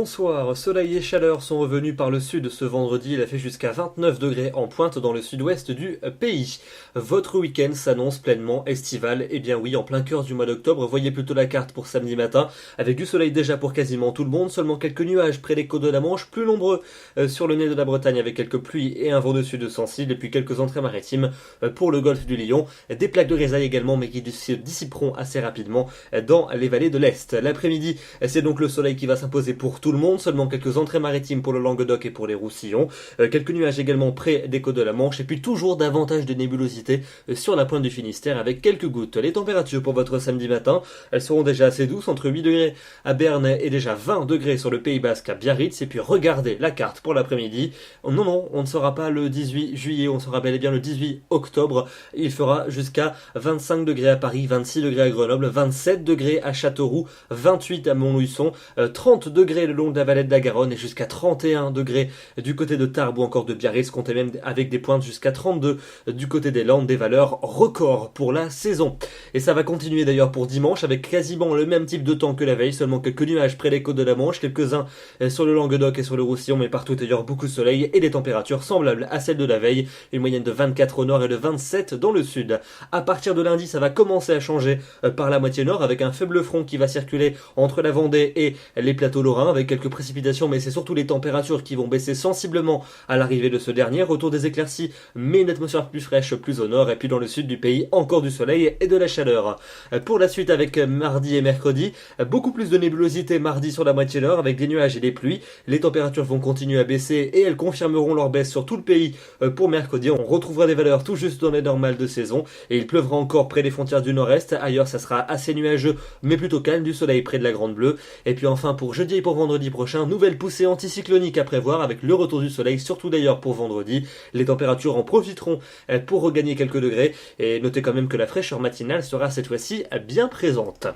Bonsoir, soleil et chaleur sont revenus par le sud ce vendredi, il a fait jusqu'à 29 degrés en pointe dans le sud-ouest du pays. Votre week-end s'annonce pleinement estival, et bien oui, en plein cœur du mois d'octobre, voyez plutôt la carte pour samedi matin, avec du soleil déjà pour quasiment tout le monde, seulement quelques nuages près des côtes de la Manche, plus nombreux sur le nez de la Bretagne avec quelques pluies et un vent de sud sensible, et puis quelques entrées maritimes pour le golfe du Lion, des plaques de grisaille également, mais qui se dissiperont assez rapidement dans les vallées de l'Est. L'après-midi, c'est donc le soleil qui va s'imposer pour tout le monde, seulement quelques entrées maritimes pour le Languedoc et pour les Roussillons, quelques nuages également près des côtes de la Manche, et puis toujours davantage de nébulosité sur la pointe du Finistère avec quelques gouttes. Les températures pour votre samedi matin, elles seront déjà assez douces, entre 8 degrés à Berne et déjà 20 degrés sur le Pays Basque à Biarritz, et puis regardez la carte pour l'après-midi. Non, on ne sera pas le 18 juillet, on sera bel et bien le 18 octobre. Il fera jusqu'à 25 degrés à Paris, 26 degrés à Grenoble, 27 degrés à Châteauroux, 28 à Montluçon, 30 degrés le long de la vallée de la Garonne et jusqu'à 31 degrés du côté de Tarbes ou encore de Biarritz, comptez même avec des pointes jusqu'à 32 du côté des Landes, des valeurs records pour la saison. Et ça va continuer d'ailleurs pour dimanche avec quasiment le même type de temps que la veille, seulement quelques nuages près des côtes de la Manche, quelques-uns sur le Languedoc et sur le Roussillon, mais partout ailleurs beaucoup de soleil et des températures semblables à celles de la veille, une moyenne de 24 au nord et de 27 dans le sud. À partir de lundi, ça va commencer à changer par la moitié nord avec un faible front qui va circuler entre la Vendée et les plateaux lorrains avec quelques précipitations, mais c'est surtout les températures qui vont baisser sensiblement à l'arrivée de ce dernier. Retour des éclaircies, mais une atmosphère plus fraîche plus au nord, et puis dans le sud du pays, encore du soleil et de la chaleur. Pour la suite avec mardi et mercredi, beaucoup plus de nébulosité mardi sur la moitié nord avec des nuages et des pluies. Les températures vont continuer à baisser et elles confirmeront leur baisse sur tout le pays pour mercredi. On retrouvera des valeurs tout juste dans les normales de saison et il pleuvra encore près des frontières du nord-est. Ailleurs, ça sera assez nuageux mais plutôt calme, du soleil près de la Grande Bleue. Et puis enfin pour jeudi et pour vendredi prochain, nouvelle poussée anticyclonique à prévoir avec le retour du soleil, surtout d'ailleurs pour vendredi. Les températures en profiteront pour regagner quelques degrés et notez quand même que la fraîcheur matinale sera cette fois-ci bien présente.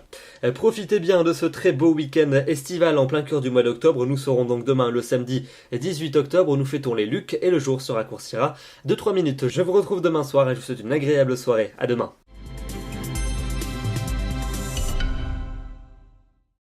Profitez bien de ce très beau week-end estival en plein cœur du mois d'octobre. Nous serons donc demain le samedi 18 octobre où nous fêtons les Lucs et le jour se raccourcira de 3 minutes. Je vous retrouve demain soir et je vous souhaite une agréable soirée. À demain.